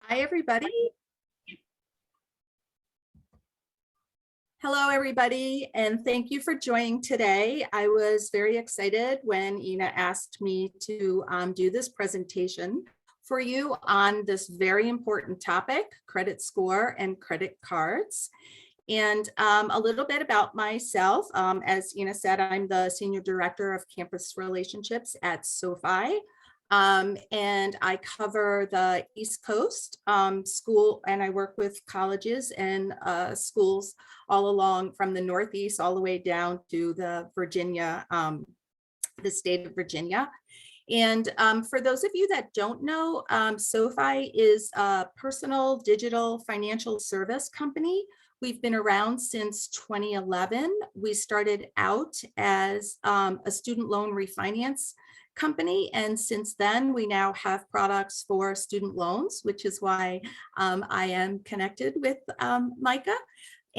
Hi, everybody. Hello, everybody, and thank you for joining today. I was very excited when Ina asked me to do this presentation for you on this very important topic, credit score and credit cards. And a little bit about myself. As Ina said, I'm the Senior Director of Campus Relationships at SoFi. And I cover the East Coast school, and I work with colleges and schools all along from the Northeast all the way down to the state of Virginia. And for those of you that don't know, SoFi is a personal digital financial service company. We've been around since 2011. We started out as a student loan refinance company. And since then, we now have products for student loans, which is why I am connected with Micah.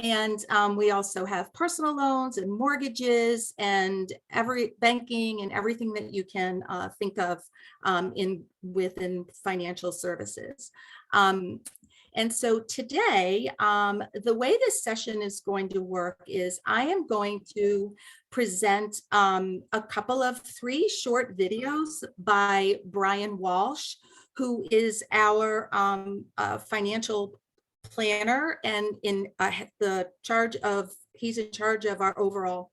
And we also have personal loans and mortgages and every banking and everything that you can think of within financial services. And so today, the way this session is going to work is I am going to present a couple of 3 short videos by Brian Walsh, who is our financial planner and he's in charge of our overall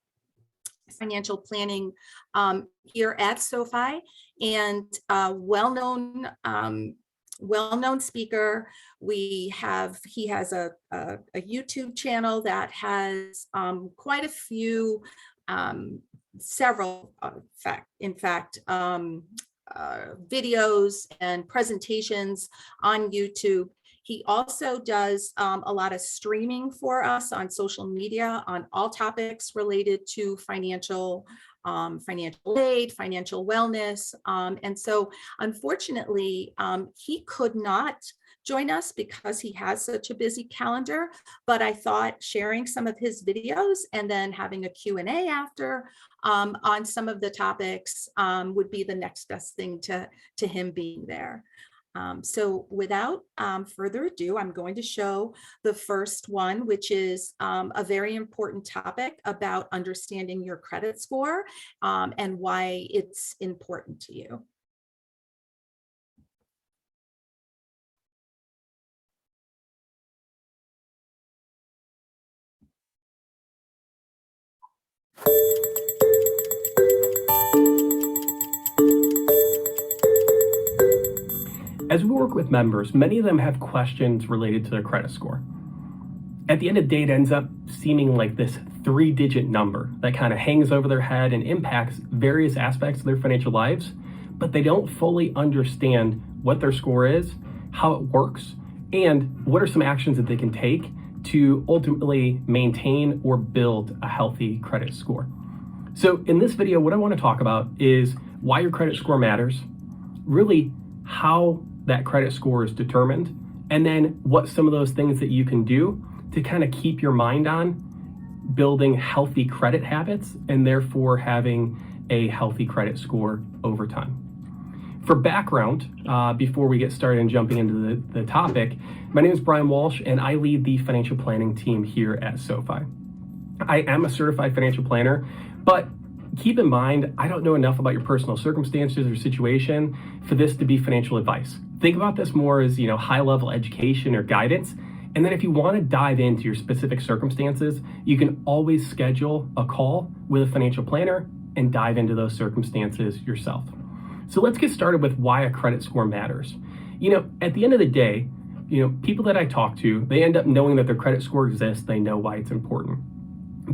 financial planning here at SoFi, and well-known speaker. He has a YouTube channel that has quite a few, several, videos and presentations on YouTube. He also does a lot of streaming for us on social media on all topics related to financial aid, financial wellness. And so unfortunately, he could not join us because he has such a busy calendar, but I thought sharing some of his videos and then having a Q&A after on some of the topics would be the next best thing to him being there. So without further ado, I'm going to show the first one, which is a very important topic about understanding your credit score and why it's important to you. As we work with members, many of them have questions related to their credit score. At the end of the day, it ends up seeming like this 3-digit number that kind of hangs over their head and impacts various aspects of their financial lives, but they don't fully understand what their score is, how it works, and what are some actions that they can take to ultimately maintain or build a healthy credit score. So in this video, what I want to talk about is why your credit score matters, really how that credit score is determined, and then what some of those things that you can do to kind of keep your mind on building healthy credit habits and therefore having a healthy credit score over time. For background, before we get started and jumping into the topic, my name is Brian Walsh and I lead the financial planning team here at SoFi. I am a certified financial planner, but keep in mind, I don't know enough about your personal circumstances or situation for this to be financial advice. Think about this more as, high-level education or guidance. And then if you want to dive into your specific circumstances, you can always schedule a call with a financial planner and dive into those circumstances yourself. So let's get started with why a credit score matters. At the end of the day, people that I talk to, they end up knowing that their credit score exists. They know why it's important.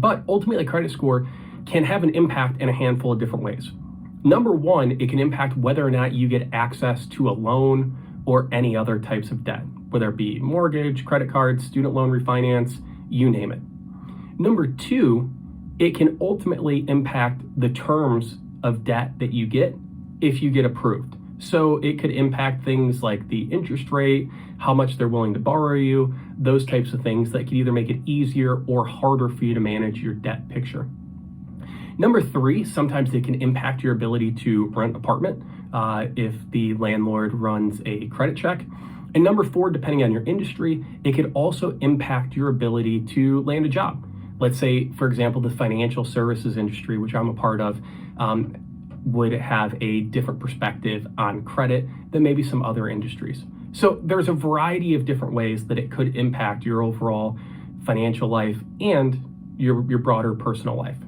But ultimately, credit score can have an impact in a handful of different ways. Number one, it can impact whether or not you get access to a loan or any other types of debt, whether it be mortgage, credit cards, student loan refinance, you name it. Number two, it can ultimately impact the terms of debt that you get if you get approved. So it could impact things like the interest rate, how much they're willing to borrow you, those types of things that could either make it easier or harder for you to manage your debt picture. Number three, sometimes it can impact your ability to rent an apartment if the landlord runs a credit check. And number 4, depending on your industry, it could also impact your ability to land a job. Let's say, for example, the financial services industry, which I'm a part of, would have a different perspective on credit than maybe some other industries. So there's a variety of different ways that it could impact your overall financial life and your broader personal life.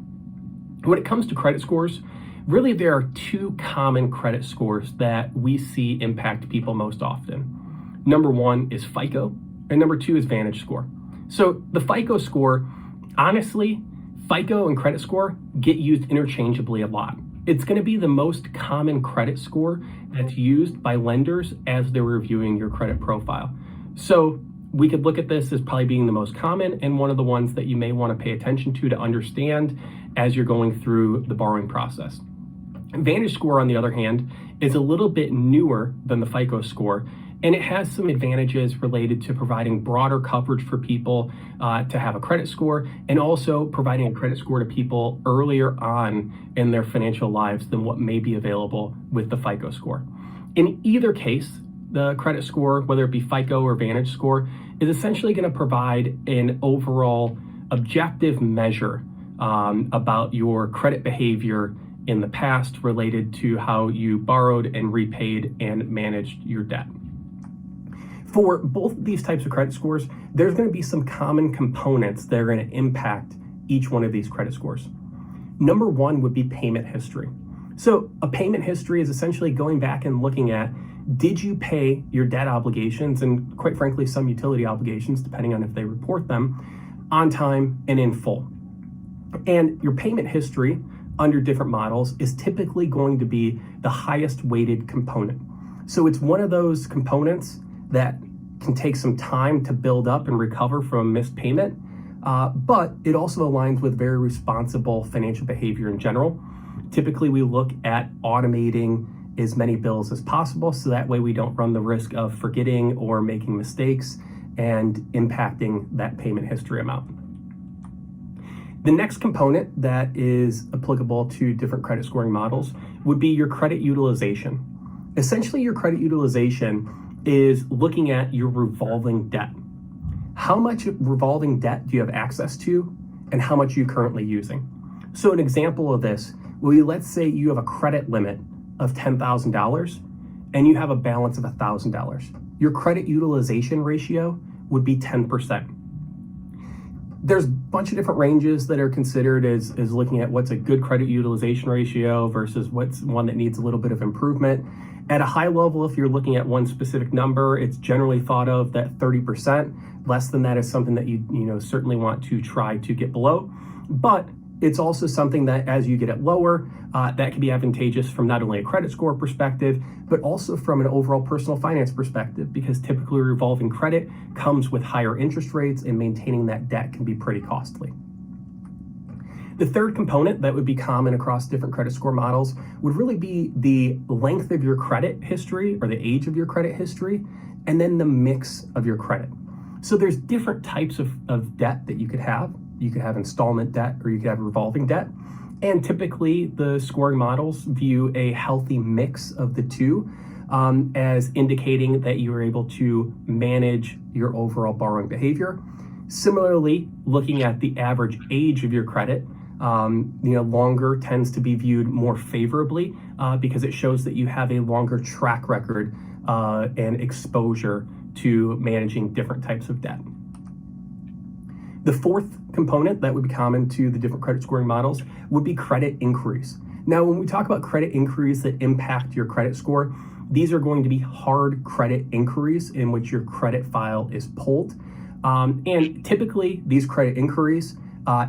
When it comes to credit scores, really there are 2 common credit scores that we see impact people most often. Number 1 is FICO, and number 2 is VantageScore. So the FICO score, honestly, FICO and credit score get used interchangeably a lot. It's going to be the most common credit score that's used by lenders as they're reviewing your credit profile. So we could look at this as probably being the most common and one of the ones that you may want to pay attention to understand as you're going through the borrowing process. VantageScore, on the other hand, is a little bit newer than the FICO score, and it has some advantages related to providing broader coverage for people to have a credit score, and also providing a credit score to people earlier on in their financial lives than what may be available with the FICO score. In either case, the credit score, whether it be FICO or VantageScore, is essentially going to provide an overall objective measure about your credit behavior in the past related to how you borrowed and repaid and managed your debt. For both of these types of credit scores, there's going to be some common components that are going to impact each one of these credit scores. Number 1 would be payment history. So a payment history is essentially going back and looking at, did you pay your debt obligations and, quite frankly, some utility obligations, depending on if they report them, on time and in full. And your payment history under different models is typically going to be the highest weighted component. So it's one of those components that can take some time to build up and recover from missed payment, but it also aligns with very responsible financial behavior in general. Typically, we look at automating as many bills as possible, so that way we don't run the risk of forgetting or making mistakes and impacting that payment history amount. The next component that is applicable to different credit scoring models would be your credit utilization. Essentially, your credit utilization is looking at your revolving debt. How much revolving debt do you have access to, and how much are you currently using? So an example of this, let's say you have a credit limit of $10,000 and you have a balance of $1,000. Your credit utilization ratio would be 10%. There's a bunch of different ranges that are considered as looking at what's a good credit utilization ratio versus what's one that needs a little bit of improvement. At a high level, if you're looking at one specific number, it's generally thought of that 30%. Less than that is something that you certainly want to try to get below. But it's also something that as you get it lower, that can be advantageous from not only a credit score perspective, but also from an overall personal finance perspective, because typically revolving credit comes with higher interest rates and maintaining that debt can be pretty costly. The third component that would be common across different credit score models would really be the length of your credit history or the age of your credit history, and then the mix of your credit. So there's different types of debt that you could have. You could have installment debt or you could have revolving debt. And typically the scoring models view a healthy mix of the two as indicating that you are able to manage your overall borrowing behavior. Similarly, looking at the average age of your credit, longer tends to be viewed more favorably because it shows that you have a longer track record and exposure to managing different types of debt. The fourth component that would be common to the different credit scoring models would be credit inquiries. Now, when we talk about credit inquiries that impact your credit score, these are going to be hard credit inquiries in which your credit file is pulled. And typically, these credit inquiries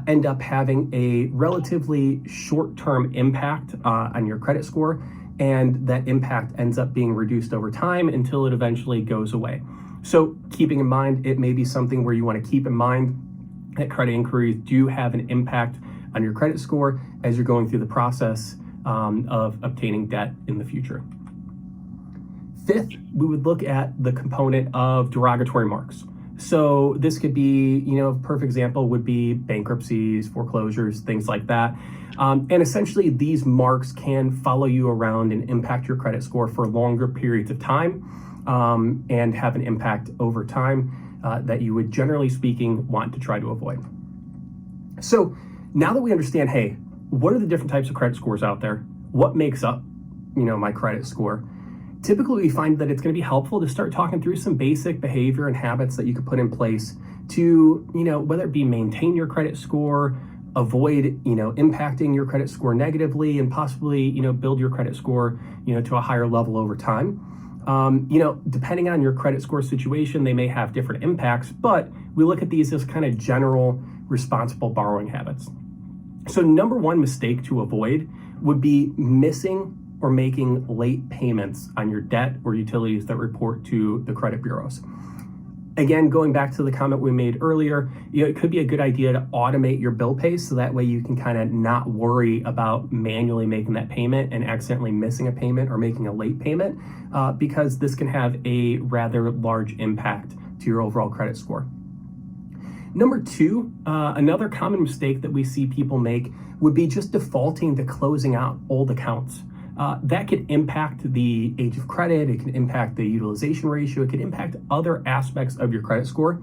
end up having a relatively short-term impact on your credit score, and that impact ends up being reduced over time until it eventually goes away. So keeping in mind, it may be something where you want to keep in mind that credit inquiries do have an impact on your credit score as you're going through the process of obtaining debt in the future. Fifth, we would look at the component of derogatory marks. So this could be, a perfect example would be bankruptcies, foreclosures, things like that. And essentially these marks can follow you around and impact your credit score for longer periods of time. and have an impact over time that you would, generally speaking, want to try to avoid. So now that we understand, hey, what are the different types of credit scores out there? What makes up, my credit score? Typically, we find that it's going to be helpful to start talking through some basic behavior and habits that you could put in place to, whether it be maintain your credit score, avoid, impacting your credit score negatively, and possibly, build your credit score, to a higher level over time. Depending on your credit score situation, they may have different impacts, but we look at these as kind of general responsible borrowing habits. So number one mistake to avoid would be missing or making late payments on your debt or utilities that report to the credit bureaus. Again, going back to the comment we made earlier, it could be a good idea to automate your bill pay so that way you can kind of not worry about manually making that payment and accidentally missing a payment or making a late payment, because this can have a rather large impact to your overall credit score. Number two, another common mistake that we see people make would be just defaulting to closing out old accounts. That could impact the age of credit, it can impact the utilization ratio, it could impact other aspects of your credit score.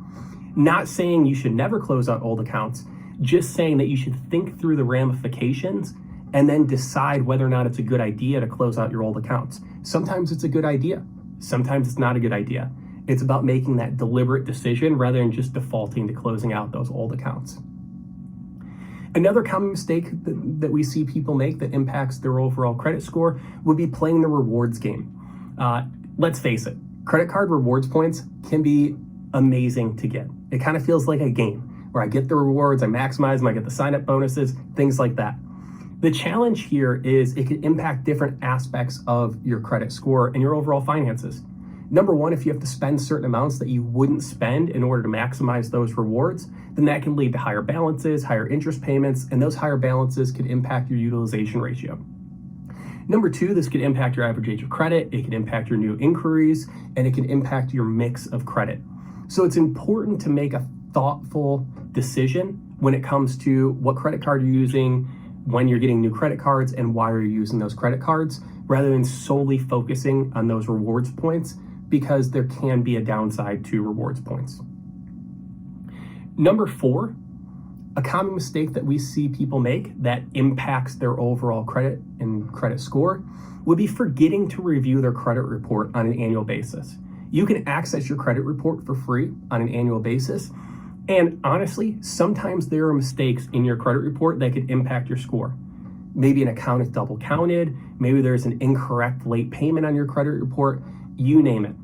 Not saying you should never close out old accounts, just saying that you should think through the ramifications and then decide whether or not it's a good idea to close out your old accounts. Sometimes it's a good idea, sometimes it's not a good idea. It's about making that deliberate decision rather than just defaulting to closing out those old accounts. Another common mistake that we see people make that impacts their overall credit score would be playing the rewards game. Let's face it, credit card rewards points can be amazing to get. It kind of feels like a game where I get the rewards, I maximize them, I get the sign-up bonuses, things like that. The challenge here is it can impact different aspects of your credit score and your overall finances. Number one, if you have to spend certain amounts that you wouldn't spend in order to maximize those rewards, then that can lead to higher balances, higher interest payments, and those higher balances could impact your utilization ratio. Number two, this could impact your average age of credit, it can impact your new inquiries, and it can impact your mix of credit. So it's important to make a thoughtful decision when it comes to what credit card you're using, when you're getting new credit cards, and why are you using those credit cards, rather than solely focusing on those rewards points, because there can be a downside to rewards points. Number four, a common mistake that we see people make that impacts their overall credit and credit score would be forgetting to review their credit report on an annual basis. You can access your credit report for free on an annual basis, and honestly, sometimes there are mistakes in your credit report that could impact your score. Maybe an account is double counted, maybe there's an incorrect late payment on your credit report, you name it.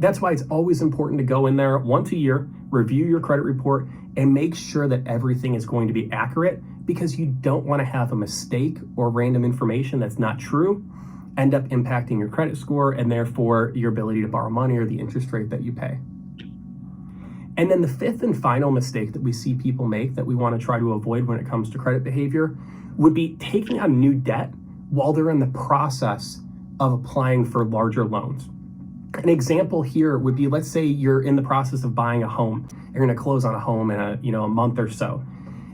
That's why it's always important to go in there once a year, review your credit report, and make sure that everything is going to be accurate, because you don't want to have a mistake or random information that's not true end up impacting your credit score and therefore your ability to borrow money or the interest rate that you pay. And then the fifth and final mistake that we see people make that we want to try to avoid when it comes to credit behavior would be taking on new debt while they're in the process of applying for larger loans. An example here would be, let's say you're in the process of buying a home. You're going to close on a home in a month or so.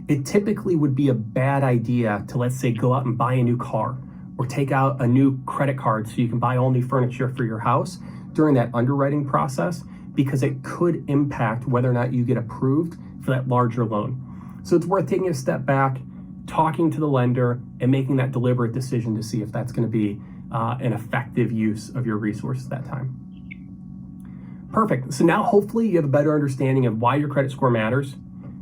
It typically would be a bad idea to, let's say, go out and buy a new car or take out a new credit card so you can buy all new furniture for your house during that underwriting process, because it could impact whether or not you get approved for that larger loan. So it's worth taking a step back, talking to the lender, and making that deliberate decision to see if that's going to be an effective use of your resources at that time. Perfect. So now hopefully you have a better understanding of why your credit score matters,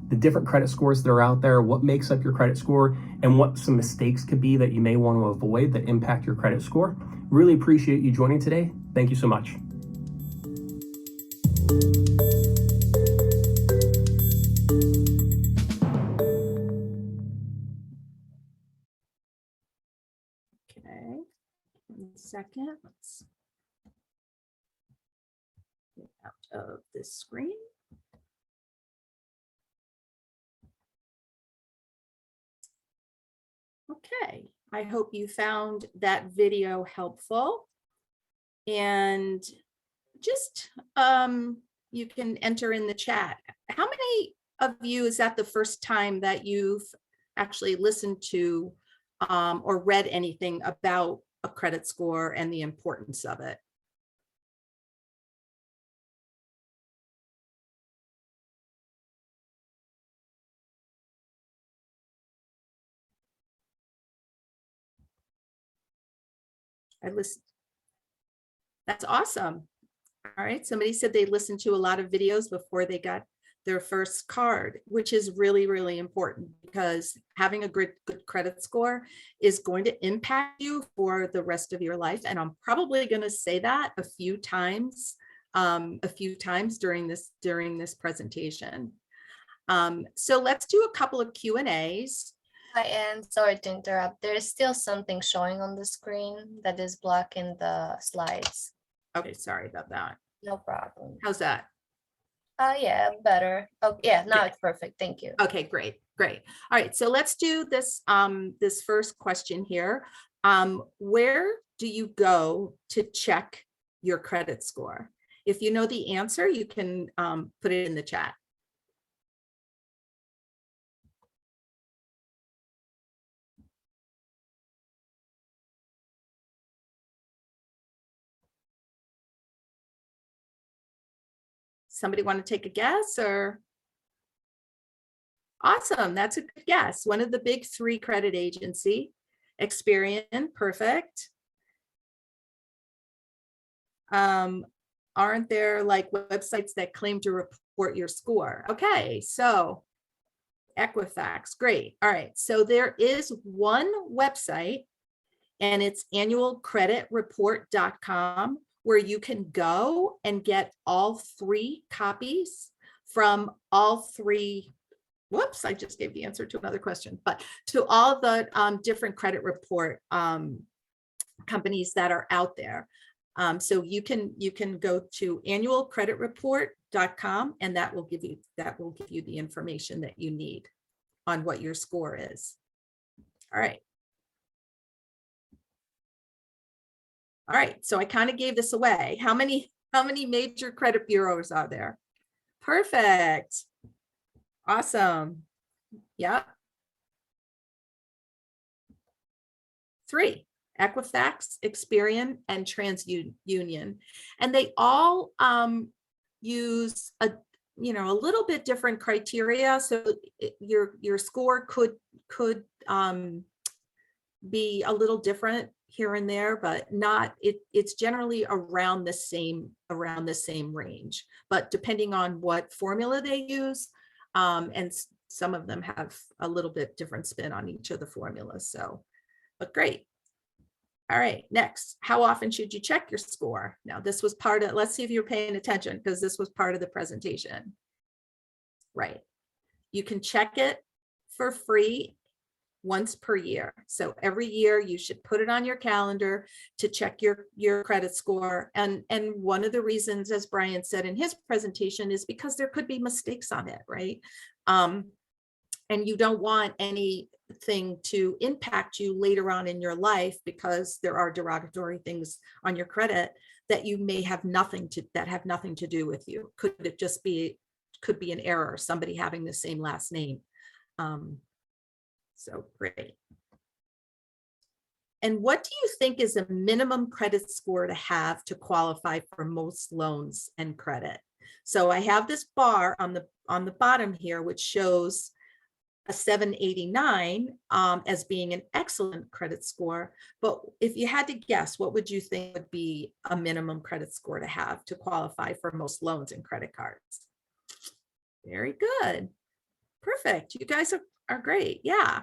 the different credit scores that are out there, what makes up your credit score, and what some mistakes could be that you may want to avoid that impact your credit score. Really appreciate you joining today. Thank you so much. Okay, 1 second. Let's get out of this screen. Okay, I hope you found that video helpful. And just you can enter in the chat. How many of you is that the first time that you've actually listened to or read anything about a credit score and the importance of it? I listened. That's awesome. All right. Somebody said they listened to a lot of videos before they got their first card, which is really, really important because having a good credit score is going to impact you for the rest of your life. And I'm probably going to say that a few times during this presentation. So let's do a couple of Q&As. Hi, Anne. Sorry to interrupt. There is still something showing on the screen that is blocking the slides. Okay, sorry about that. No problem. How's that? Yeah, better. Oh, yeah, now it's perfect. Thank you. Okay, great, great. All right, so let's do this, this first question here. Where do you go to check your credit score? If you know the answer, you can put it in the chat. Somebody want to take a guess or? Awesome, that's a good guess. One of the big three credit agency, Experian, perfect. Aren't there like websites that claim to report your score? Okay, so Equifax, great. All right, so there is one website and it's annualcreditreport.com where you can go and get all 3 copies from all 3. Whoops, I just gave the answer to another question, but to all the different credit report companies that are out there. So you can go to annualcreditreport.com and that will give you the information that you need on what your score is. All right. All right, so I kind of gave this away. How many major credit bureaus are there? Perfect. Awesome. Yeah. 3, Equifax, Experian, and TransUnion. And they all use a little bit different criteria. So your score could be a little different here and there, but not it's generally around the same range, but depending on what formula they use, and some of them have a little bit different spin on each of the formulas. So, but great. All right, next, how often should you check your score? Now this was part of, let's see if you're paying attention because this was part of the presentation. Right, you can check it for free once per year. So every year you should put it on your calendar to check your credit score. And one of the reasons, as Brian said in his presentation, is because there could be mistakes on it, right? And you don't want anything to impact you later on in your life because there are derogatory things on your credit that you may have nothing to do with you. Could be an error, somebody having the same last name. So great. And what do you think is a minimum credit score to have to qualify for most loans and credit? So I have this bar on the bottom here, which shows a 789 as being an excellent credit score. But if you had to guess, what would you think would be a minimum credit score to have to qualify for most loans and credit cards? Very good. Perfect. You guys are great. Yeah.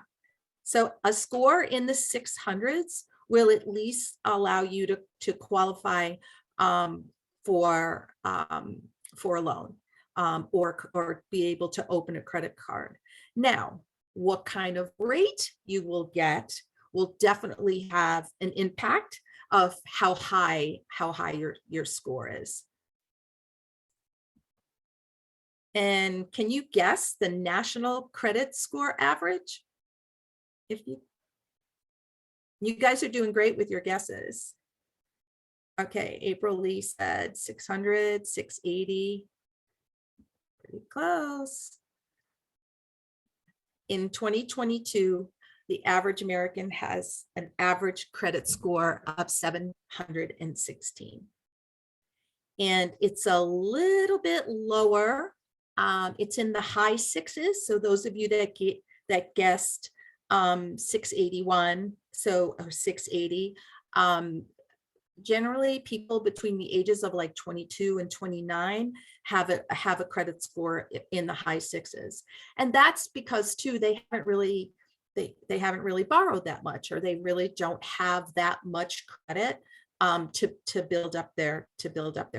So a score in the 600s will at least allow you to qualify for a loan or be able to open a credit card. Now, what kind of rate you will get will definitely have an impact of how high your score is. And can you guess the national credit score average? If you guys are doing great with your guesses. Okay, April Lee said 600, 680. Pretty close. In 2022, the average American has an average credit score of 716. And it's a little bit lower. It's in the high 6s. So those of you that guessed 681, or 680, generally people between the ages of like 22 and 29 have a credit score in the high sixes. And that's because too, they haven't really borrowed that much, or they really don't have that much credit to build up their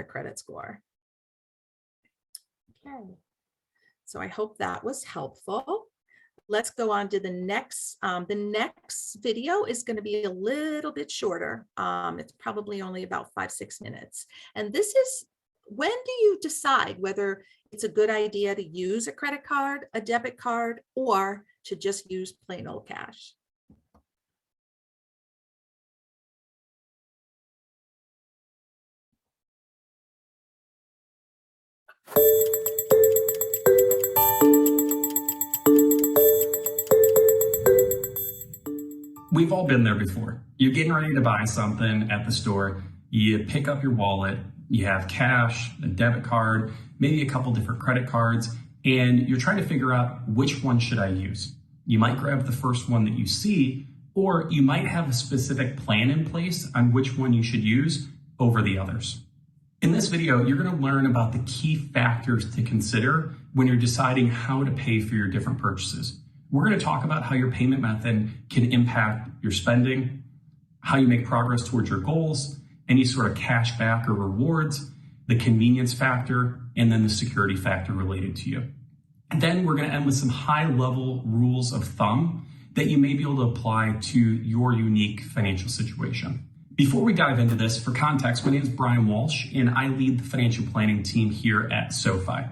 credit score. Okay, so I hope that was helpful. Let's go on to the next. The next video is going to be a little bit shorter. It's probably only about 5-6 minutes. And this is, when do you decide whether it's a good idea to use a credit card, a debit card, or to just use plain old cash? We've all been there before. You're getting ready to buy something at the store. You pick up your wallet, you have cash, a debit card, maybe a couple different credit cards, and you're trying to figure out which one should I use. You might grab the first one that you see, or you might have a specific plan in place on which one you should use over the others. In this video, you're going to learn about the key factors to consider when you're deciding how to pay for your different purchases. We're going to talk about how your payment method can impact your spending, how you make progress towards your goals, any sort of cash back or rewards, the convenience factor, and then the security factor related to you. And then we're going to end with some high-level rules of thumb that you may be able to apply to your unique financial situation. Before we dive into this, for context, my name is Brian Walsh, and I lead the financial planning team here at SoFi.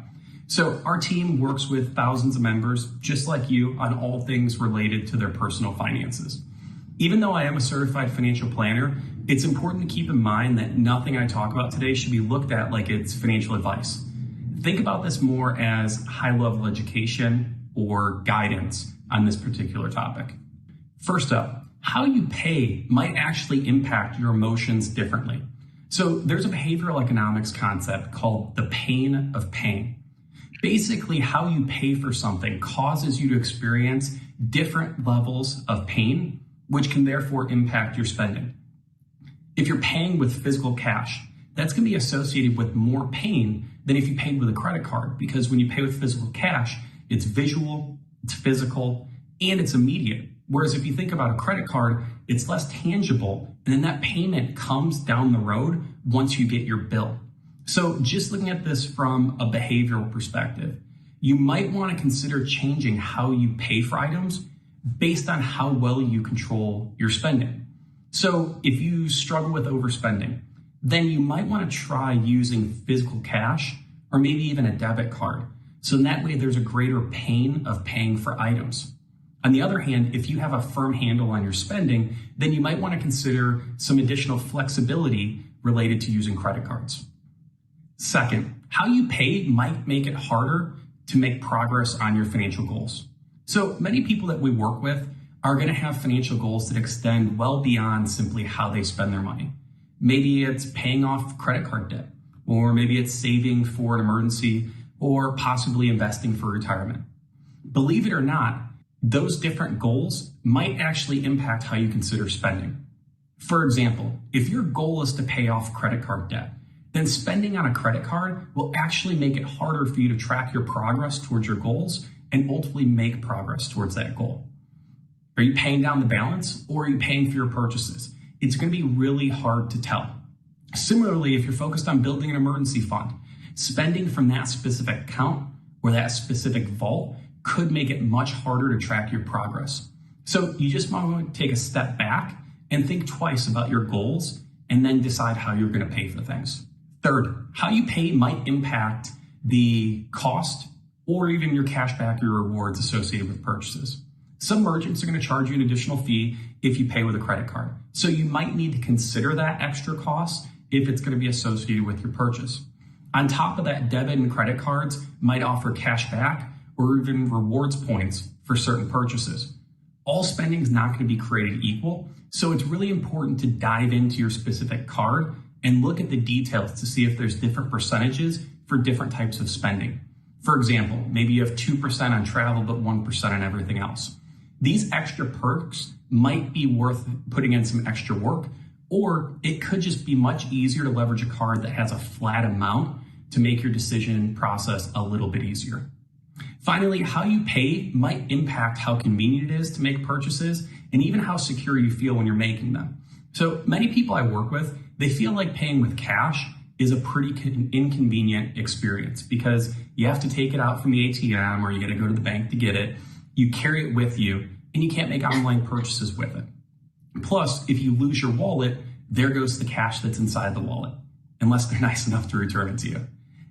So our team works with thousands of members, just like you, on all things related to their personal finances. Even though I am a certified financial planner, it's important to keep in mind that nothing I talk about today should be looked at like it's financial advice. Think about this more as high-level education or guidance on this particular topic. First up, how you pay might actually impact your emotions differently. So there's a behavioral economics concept called the pain of paying. Basically, how you pay for something causes you to experience different levels of pain, which can therefore impact your spending. If you're paying with physical cash, that's going to be associated with more pain than if you paid with a credit card, because when you pay with physical cash, it's visual, it's physical, and it's immediate. Whereas if you think about a credit card, it's less tangible, and then that payment comes down the road once you get your bill. So just looking at this from a behavioral perspective, you might want to consider changing how you pay for items based on how well you control your spending. So if you struggle with overspending, then you might want to try using physical cash or maybe even a debit card. So in that way, there's a greater pain of paying for items. On the other hand, if you have a firm handle on your spending, then you might want to consider some additional flexibility related to using credit cards. Second, how you pay might make it harder to make progress on your financial goals. So many people that we work with are going to have financial goals that extend well beyond simply how they spend their money. Maybe it's paying off credit card debt, or maybe it's saving for an emergency, or possibly investing for retirement. Believe it or not, those different goals might actually impact how you consider spending. For example, if your goal is to pay off credit card debt, then spending on a credit card will actually make it harder for you to track your progress towards your goals and ultimately make progress towards that goal. Are you paying down the balance, or are you paying for your purchases? It's going to be really hard to tell. Similarly, if you're focused on building an emergency fund, spending from that specific account or that specific vault could make it much harder to track your progress. So you just want to take a step back and think twice about your goals and then decide how you're going to pay for things. Third, how you pay might impact the cost or even your cash back or rewards associated with purchases. Some merchants are going to charge you an additional fee if you pay with a credit card. So you might need to consider that extra cost if it's going to be associated with your purchase. On top of that, debit and credit cards might offer cash back or even rewards points for certain purchases. All spending is not going to be created equal, so it's really important to dive into your specific card and look at the details to see if there's different percentages for different types of spending. For example, maybe you have 2% on travel, but 1% on everything else. These extra perks might be worth putting in some extra work, Or it could just be much easier to leverage a card that has a flat amount to make your decision process a little bit easier. Finally, how you pay might impact how convenient it is to make purchases and even how secure you feel when you're making them. So many people I work with, they feel like paying with cash is a pretty inconvenient experience because you have to take it out from the ATM or you got to go to the bank to get it. You carry it with you and you can't make online purchases with it. Plus, if you lose your wallet, there goes the cash that's inside the wallet, unless they're nice enough to return it to you.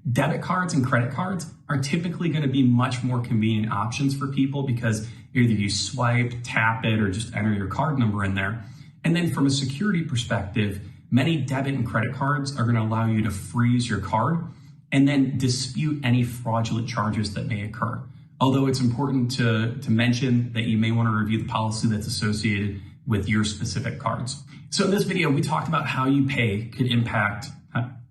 Debit cards and credit cards are typically going to be much more convenient options for people because either you swipe, tap it, or just enter your card number in there. And then from a security perspective, many debit and credit cards are going to allow you to freeze your card and then dispute any fraudulent charges that may occur. Although it's important to mention that you may want to review the policy that's associated with your specific cards. So in this video, we talked about how you pay could impact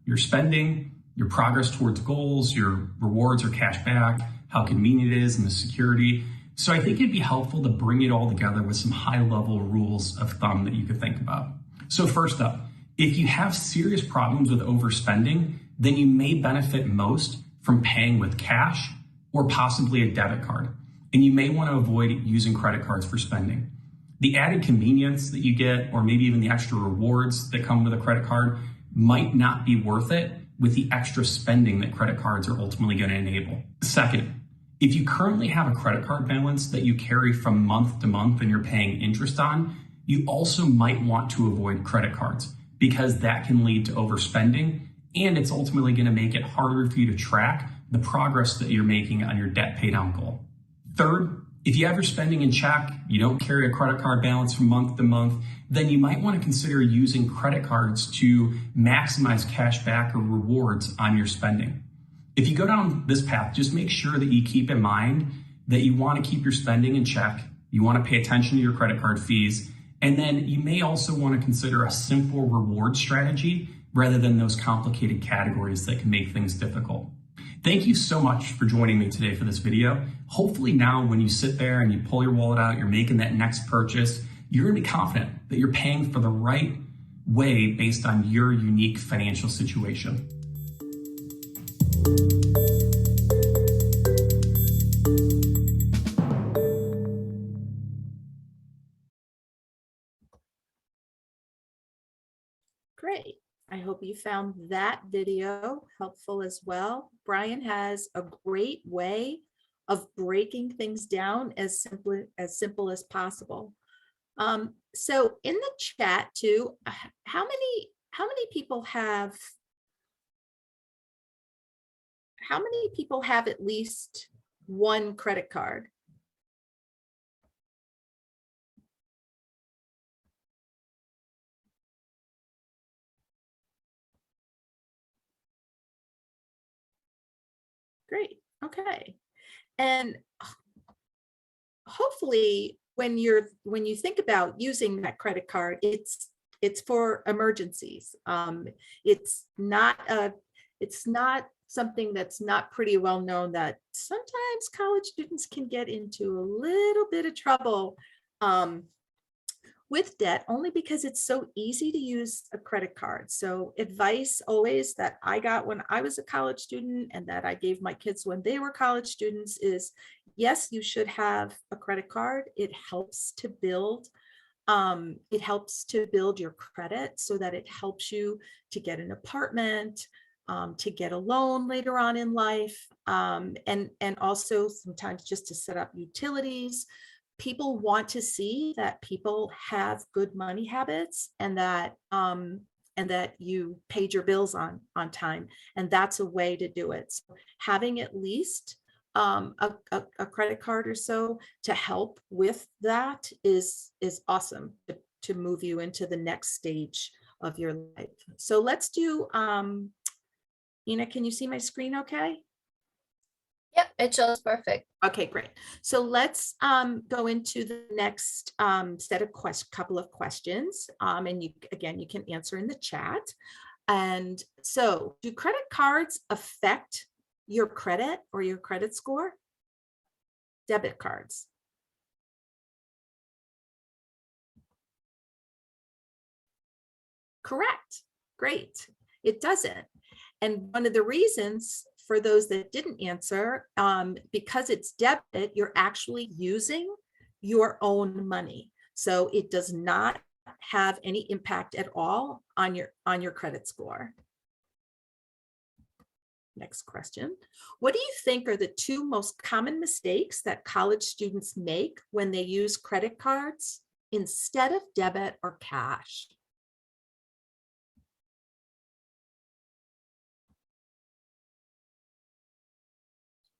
your spending, your progress towards goals, your rewards or cash back, how convenient it is, and the security. So I think it'd be helpful to bring it all together with some high-level rules of thumb that you could think about. So first up, if you have serious problems with overspending, then you may benefit most from paying with cash or possibly a debit card. And you may want to avoid using credit cards for spending. The added convenience that you get, or maybe even the extra rewards that come with a credit card, might not be worth it with the extra spending that credit cards are ultimately going to enable. Second, if you currently have a credit card balance that you carry from month to month and you're paying interest on, you also might want to avoid credit cards because that can lead to overspending and it's ultimately going to make it harder for you to track the progress that you're making on your debt pay down goal. Third, if you have your spending in check, you don't carry a credit card balance from month to month, then you might want to consider using credit cards to maximize cash back or rewards on your spending. If you go down this path, just make sure that you keep in mind that you want to keep your spending in check, you want to pay attention to your credit card fees, and then you may also want to consider a simple reward strategy rather than those complicated categories that can make things difficult. Thank you so much for joining me today for this video. Hopefully now when you sit there and you pull your wallet out, you're making that next purchase, you're gonna be confident that you're paying for the right way based on your unique financial situation. Great. I hope you found that video helpful as well. Brian has a great way of breaking things down as simple as possible. So in the chat too, how many people have at least one credit card? Great. Okay. And hopefully when you think about using that credit card, it's for emergencies. It's not something that's not pretty well known that sometimes college students can get into a little bit of trouble with debt only because it's so easy to use a credit card. So advice always that I got when I was a college student and that I gave my kids when they were college students is, yes, you should have a credit card. It helps to build your credit so that it helps you to get an apartment, to get a loan later on in life, and also sometimes just to set up utilities. People want to see that people have good money habits and that you paid your bills on time, and that's a way to do it. So having at least a credit card or so to help with that is awesome to move you into the next stage of your life. So let's do Ina, can you see my screen okay? Yep, it shows perfect. Okay, great. So let's go into the next set of couple of questions. And you can answer in the chat. And so, do credit cards affect your credit or your credit score? Debit cards. Correct. Great. It doesn't. And one of the reasons for those that didn't answer, because it's debit, you're actually using your own money. So it does not have any impact at all on your credit score. Next question. What do you think are the two most common mistakes that college students make when they use credit cards instead of debit or cash?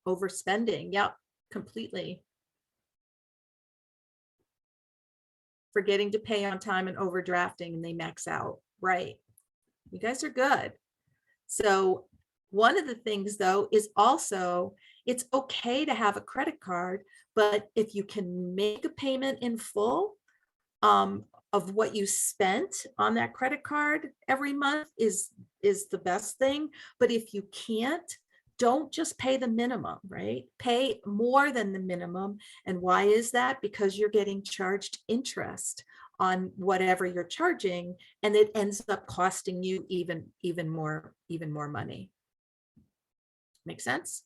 Overspending. Yep, completely. Forgetting to pay on time and overdrafting, and they max out. Right. You guys are good. So one of the things, though, is also it's okay to have a credit card, but if you can make a payment in full of what you spent on that credit card every month is the best thing. But if you can't, don't just pay the minimum, right? Pay more than the minimum. And why is that? Because you're getting charged interest on whatever you're charging, and it ends up costing you even more money. Make sense?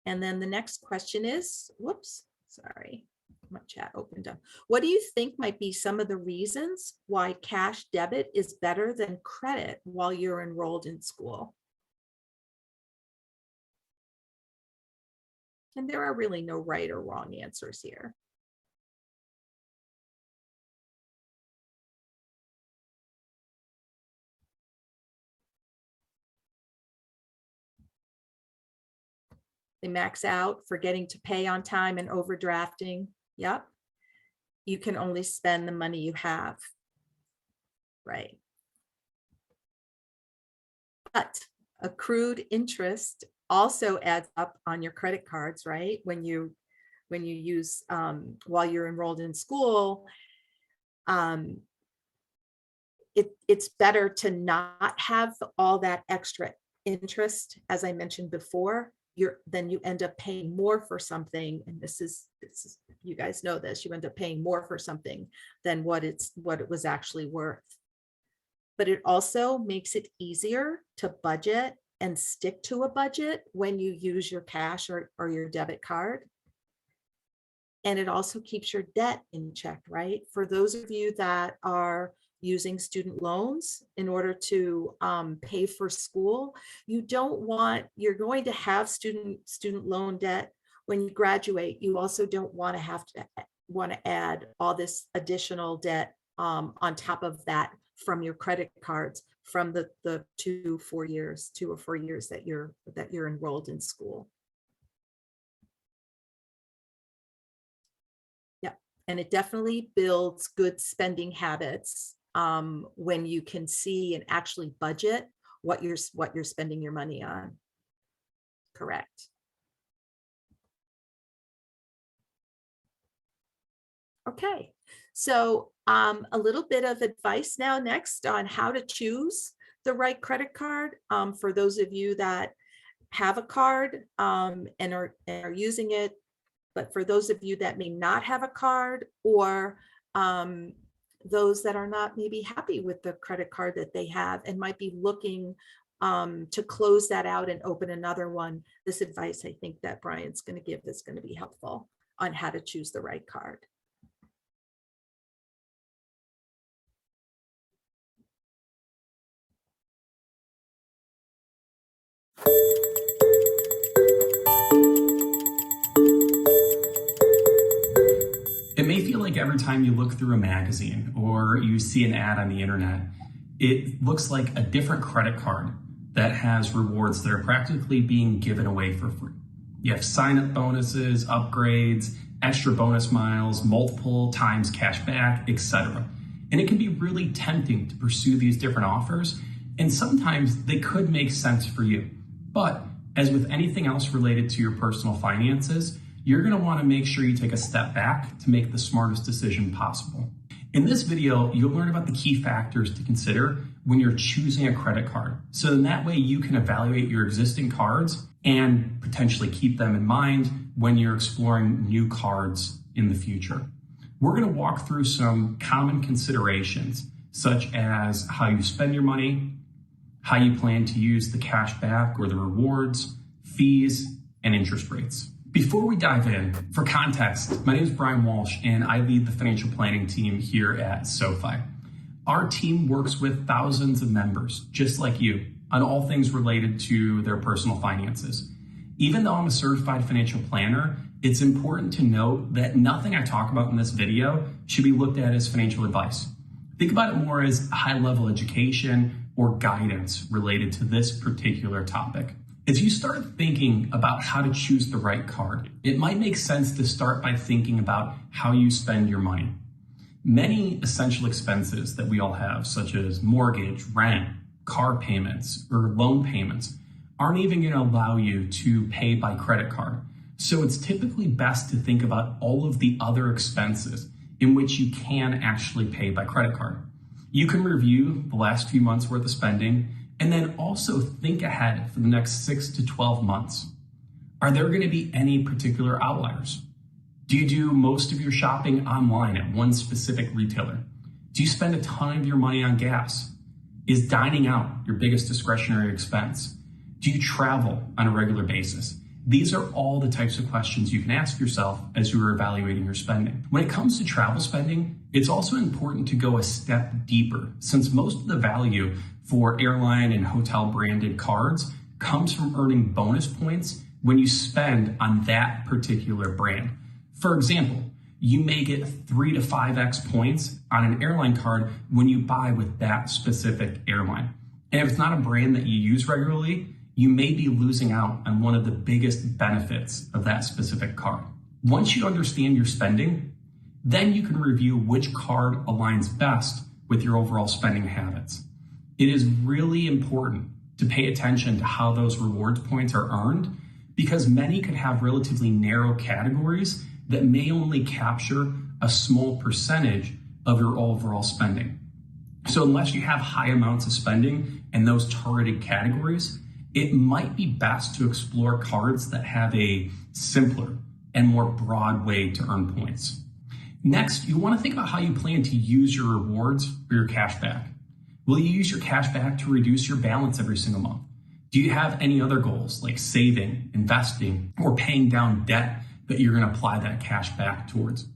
And then the next question is, whoops, sorry, my chat opened up. What do you think might be some of the reasons why cash debit is better than credit while you're enrolled in school? And there are really no right or wrong answers here. They max out, forgetting to pay on time and overdrafting. Yep. You can only spend the money you have. Right. But accrued interest also adds up on your credit cards, right? When you use while you're enrolled in school, it's better to not have all that extra interest, as I mentioned before. Then you end up paying more for something, and this is you guys know this, you end up paying more for something than what it was actually worth. But it also makes it easier to budget and stick to a budget when you use your cash or your debit card. And it also keeps your debt in check, right? For those of you that are using student loans in order to pay for school, you're going to have student loan debt when you graduate. You also don't want to add all this additional debt on top of that from your credit cards from the 2 or 4 years that you're enrolled in school. Yeah, and it definitely builds good spending habits when you can see and actually budget what you're spending your money on. Correct. Okay, so a little bit of advice now next on how to choose the right credit card for those of you that have a card and are using it, but for those of you that may not have a card, or those that are not maybe happy with the credit card that they have and might be looking to close that out and open another one, this advice I think that Brian's going to give is going to be helpful on how to choose the right card. It may feel like every time you look through a magazine or you see an ad on the internet, it looks like a different credit card that has rewards that are practically being given away for free. You have sign-up bonuses, upgrades, extra bonus miles, multiple times cash back, etc. And it can be really tempting to pursue these different offers, and sometimes they could make sense for you. But as with anything else related to your personal finances, you're going to want to make sure you take a step back to make the smartest decision possible. In this video, you'll learn about the key factors to consider when you're choosing a credit card. So in that way, you can evaluate your existing cards and potentially keep them in mind when you're exploring new cards in the future. we're going to walk through some common considerations, such as how you spend your money, how you plan to use the cash back or the rewards, fees, and interest rates. Before we dive in, for context, my name is Brian Walsh and I lead the financial planning team here at SoFi. Our team works with thousands of members, just like you, on all things related to their personal finances. Even though I'm a certified financial planner, it's important to note that nothing I talk about in this video should be looked at as financial advice. Think about it more as high-level education or guidance related to this particular topic. As you start thinking about how to choose the right card, it might make sense to start by thinking about how you spend your money. Many essential expenses that we all have, such as mortgage, rent, car payments, or loan payments, aren't even going to allow you to pay by credit card. So it's typically best to think about all of the other expenses in which you can actually pay by credit card. You can review the last few months worth of spending and then also think ahead for the next 6 to 12 months. Are there going to be any particular outliers? Do you do most of your shopping online at one specific retailer? Do you spend a ton of your money on gas? Is dining out your biggest discretionary expense? Do you travel on a regular basis? These are all the types of questions you can ask yourself as you are evaluating your spending. When it comes to travel spending, it's also important to go a step deeper, since most of the value for airline and hotel branded cards comes from earning bonus points when you spend on that particular brand. For example, you may get 3 to 5x points on an airline card when you buy with that specific airline. And if it's not a brand that you use regularly, you may be losing out on one of the biggest benefits of that specific card. Once you understand your spending, then you can review which card aligns best with your overall spending habits. It is really important to pay attention to how those rewards points are earned, because many could have relatively narrow categories that may only capture a small percentage of your overall spending. So unless you have high amounts of spending in those targeted categories, it might be best to explore cards that have a simpler and more broad way to earn points. Next, you want to think about how you plan to use your rewards or your cash back. Will you use your cash back to reduce your balance every single month? Do you have any other goals like saving, investing, or paying down debt that you're going to apply that cash back towards?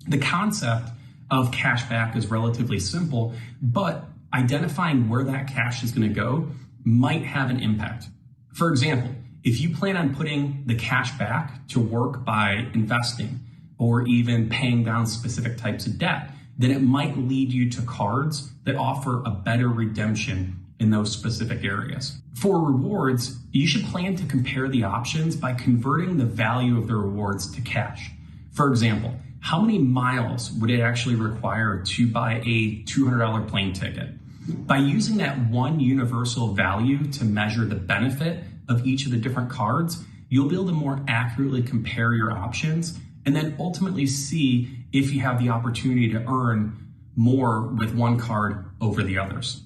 The concept of cash back is relatively simple, but identifying where that cash is going to go might have an impact. For example, if you plan on putting the cash back to work by investing or even paying down specific types of debt, then it might lead you to cards that offer a better redemption in those specific areas. For rewards, you should plan to compare the options by converting the value of the rewards to cash. For example, how many miles would it actually require to buy a $200 plane ticket? By using that one universal value to measure the benefit of each of the different cards, you'll be able to more accurately compare your options and then ultimately see if you have the opportunity to earn more with one card over the others.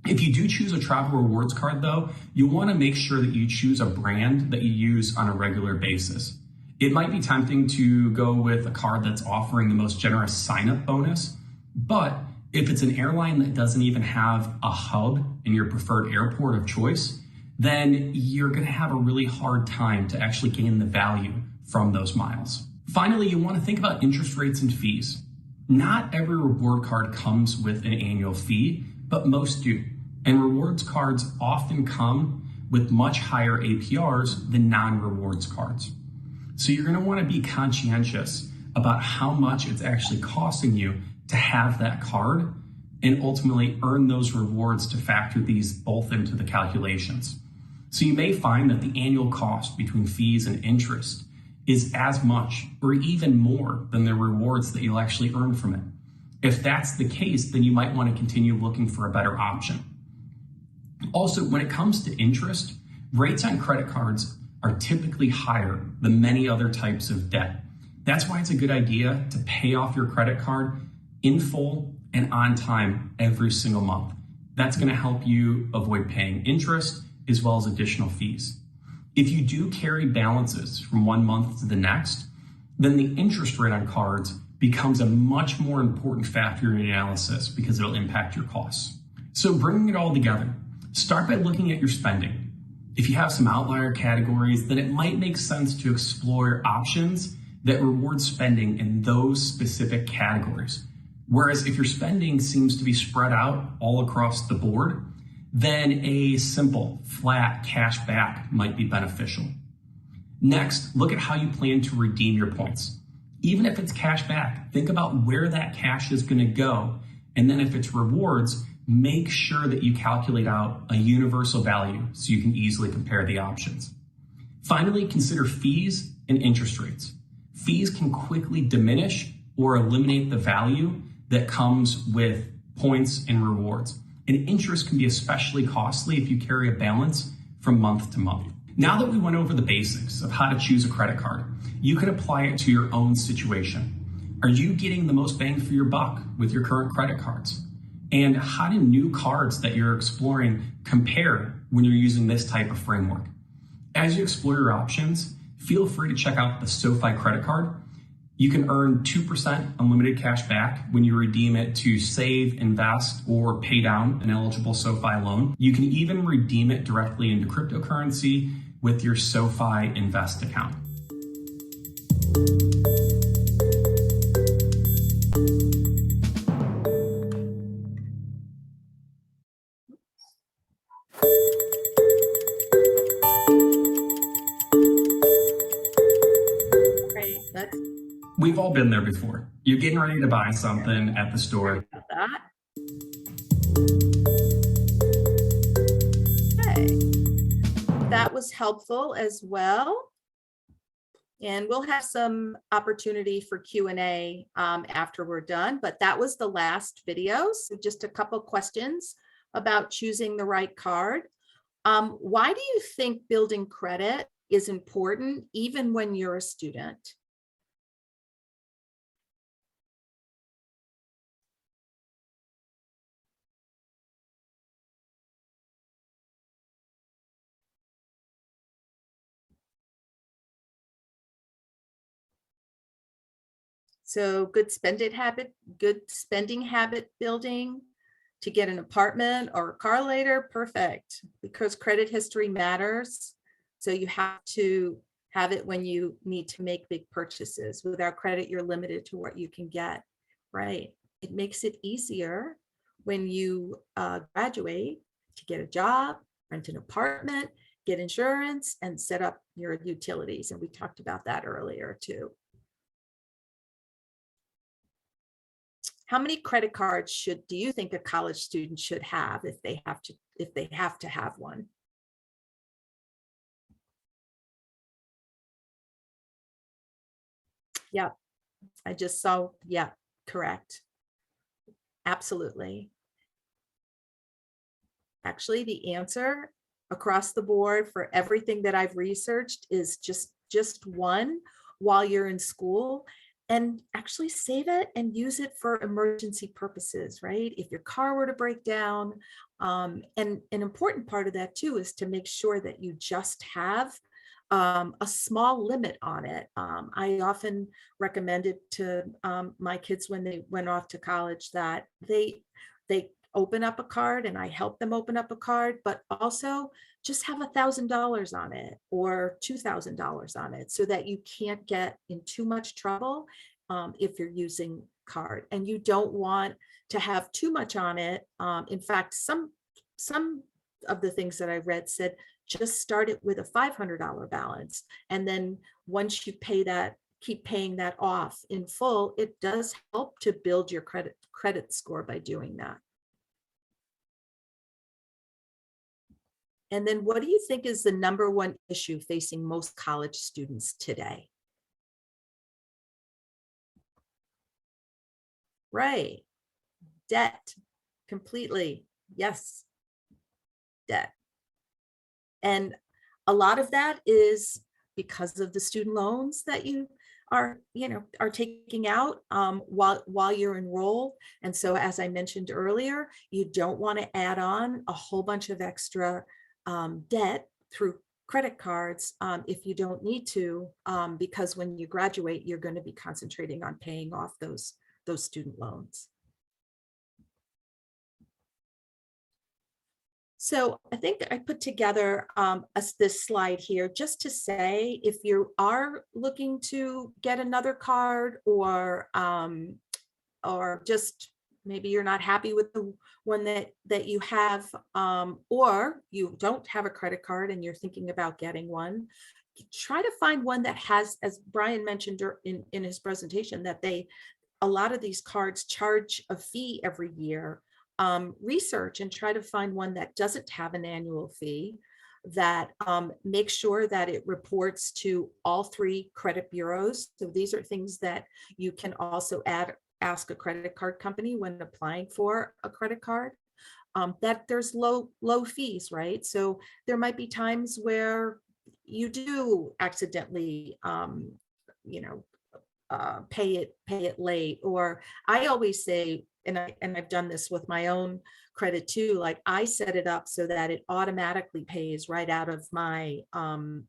If you do choose a travel rewards card though, you want to make sure that you choose a brand that you use on a regular basis. It might be tempting to go with a card that's offering the most generous sign-up bonus, but if it's an airline that doesn't even have a hub in your preferred airport of choice, then you're going to have a really hard time to actually gain the value from those miles. Finally, you want to think about interest rates and fees. Not every reward card comes with an annual fee, but most do. And rewards cards often come with much higher APRs than non-rewards cards. So you're going to want to be conscientious about how much it's actually costing you to have that card and ultimately earn those rewards to factor these both into the calculations. So you may find that the annual cost between fees and interest is as much or even more than the rewards that you'll actually earn from it. If that's the case, then you might want to continue looking for a better option. Also, when it comes to interest, rates on credit cards are typically higher than many other types of debt. That's why it's a good idea to pay off your credit card in full and on time every single month. That's going to help you avoid paying interest as well as additional fees. If you do carry balances from one month to the next, then the interest rate on cards becomes a much more important factor in your analysis because it'll impact your costs. So bringing it all together, start by looking at your spending. If you have some outlier categories, then it might make sense to explore options that reward spending in those specific categories. Whereas if your spending seems to be spread out all across the board, then a simple, flat cash back might be beneficial. Next, look at how you plan to redeem your points. Even if it's cash back, think about where that cash is going to go. And then if it's rewards, make sure that you calculate out a universal value so you can easily compare the options. Finally, consider fees and interest rates. Fees can quickly diminish or eliminate the value that comes with points and rewards. And interest can be especially costly if you carry a balance from month to month. Now that we went over the basics of how to choose a credit card, you can apply it to your own situation. Are you getting the most bang for your buck with your current credit cards? And how do new cards that you're exploring compare when you're using this type of framework? As you explore your options, feel free to check out the SoFi credit card. You can earn 2% unlimited cash back when you redeem it to save, invest, or pay down an eligible SoFi loan. You can even redeem it directly into cryptocurrency with your SoFi Invest account. Right, that's We've all been there before. You're getting ready to buy something at the store. about that. Okay, that was helpful as well. And we'll have some opportunity for Q&A after we're done, but that was the last video. So just a couple questions about choosing the right card. Why do you think building credit is important even when you're a student? So good spending habit building to get an apartment or a car later, perfect, because credit history matters. So you have to have it when you need to make big purchases. Without credit, you're limited to what you can get, right? It makes it easier when you graduate to get a job, rent an apartment, get insurance, and set up your utilities. And we talked about that earlier too. How many credit cards do you think a college student should have if they have to have one? Yeah, I just saw, yeah, correct. Absolutely. Actually, the answer across the board for everything that I've researched is just one while you're in school. And actually save it and use it for emergency purposes, right? If your car were to break down, and an important part of that too is to make sure that you just have a small limit on it. I often recommend it to my kids when they went off to college that they open up a card, and I help them open up a card, but also just have $1,000 on it or $2,000 on it so that you can't get in too much trouble if you're using card. And you don't want to have too much on it. In fact, some of the things that I read said just start it with a $500 balance, and then once you keep paying that off in full, it does help to build your credit score by doing that. And then what do you think is the #1 issue facing most college students today? Right. Debt. Completely. Yes. Debt. And a lot of that is because of the student loans that you are taking out while you're enrolled. And so, as I mentioned earlier, you don't want to add on a whole bunch of extra debt through credit cards if you don't need to, because when you graduate, you're going to be concentrating on paying off those student loans. So I think I put together this slide here just to say, if you are looking to get another card, or just maybe you're not happy with the one that you have, or you don't have a credit card and you're thinking about getting one, try to find one that has, as Brian mentioned in his presentation, that a lot of these cards charge a fee every year. Research and try to find one that doesn't have an annual fee, that makes sure that it reports to all 3 credit bureaus. So these are things that you can also ask a credit card company when applying for a credit card, that there's low fees, right? So there might be times where you do accidentally, pay it late. Or I always say, and I've done this with my own credit too, like I set it up so that it automatically pays right out of my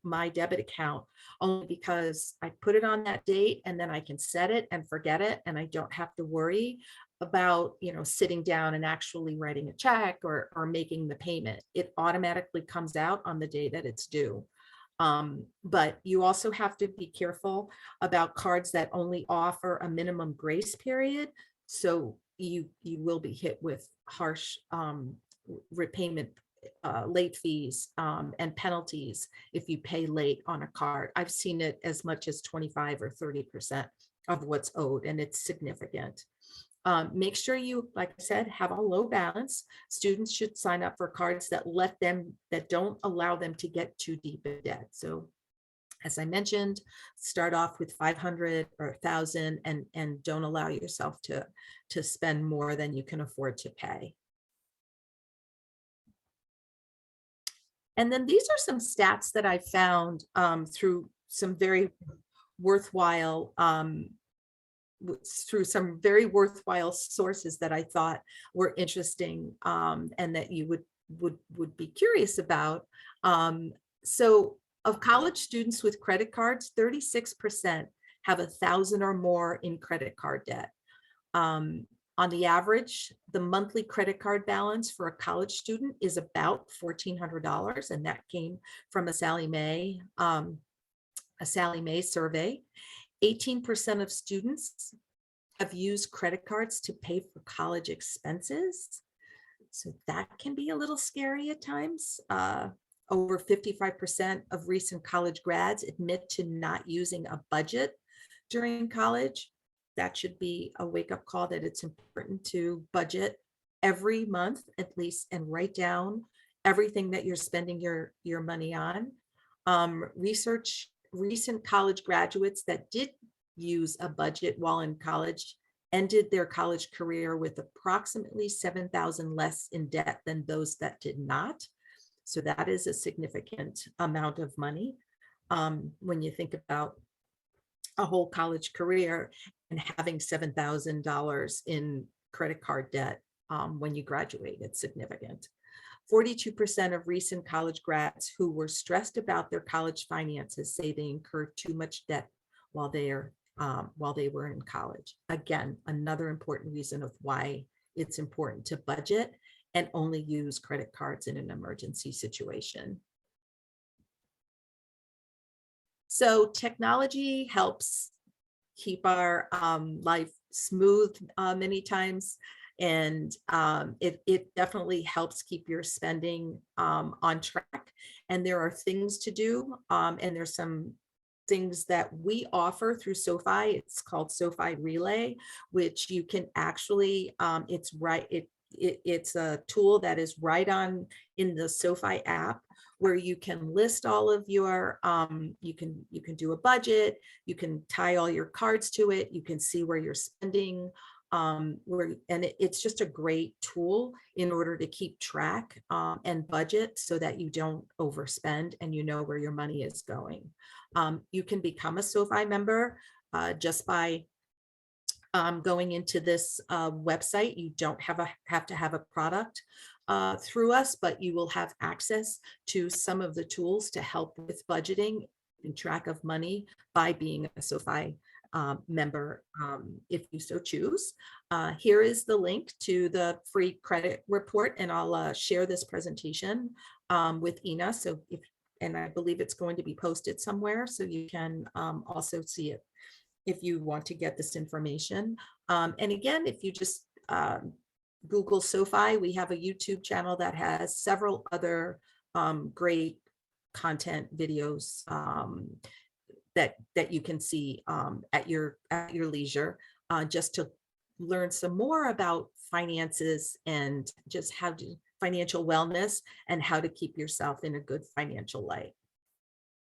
my debit account, only because I put it on that date and then I can set it and forget it, and I don't have to worry about sitting down and actually writing a check or making the payment. It automatically comes out on the day that it's due. But you also have to be careful about cards that only offer a minimum grace period. So you will be hit with harsh repayment, late fees, and penalties if you pay late on a card. I've seen it as much as 25 or 30% of what's owed, and it's significant. Make sure you, like I said, have a low balance. Students should sign up for cards that don't allow them to get too deep in debt. So as I mentioned, start off with 500 or 1,000, and don't allow yourself to spend more than you can afford to pay. And then these are some stats that I found through some very worthwhile sources that I thought were interesting, and that you would be curious about. So of college students with credit cards, 36% have 1,000 or more in credit card debt. On the average, the monthly credit card balance for a college student is about $1,400, and that came from a Sallie Mae survey. 18% of students have used credit cards to pay for college expenses. So that can be a little scary at times. Over 55% of recent college grads admit to not using a budget during college. That should be a wake-up call that it's important to budget every month at least, and write down everything that you're spending your money on. Recent college graduates that did use a budget while in college ended their college career with approximately $7,000 less in debt than those that did not. So that is a significant amount of money when you think about a whole college career and having $7,000 in credit card debt when you graduate. It's significant. 42% of recent college grads who were stressed about their college finances say they incurred too much debt while they were in college. Again, another important reason of why it's important to budget and only use credit cards in an emergency situation. So technology helps keep our life smooth many times, and it definitely helps keep your spending on track. And there are things to do, and there's some things that we offer through SoFi. It's called SoFi Relay, which you can actually, it's a tool that is right on in the SoFi app, where you can list all of your, you can do a budget, you can tie all your cards to it, you can see where you're spending, it's just a great tool in order to keep track and budget so that you don't overspend and you know where your money is going. You can become a SoFi member just by going into this website. You don't have to have a product. through us, but you will have access to some of the tools to help with budgeting and track of money by being a SoFi member, if you so choose. Here is the link to the free credit report, and I'll share this presentation with Ina. So and I believe it's going to be posted somewhere, so you can also see it if you want to get this information. And again, if you just Google SoFi, we have a YouTube channel that has several other great content videos that you can see at your leisure, just to learn some more about finances and just how to financial wellness and how to keep yourself in a good financial light.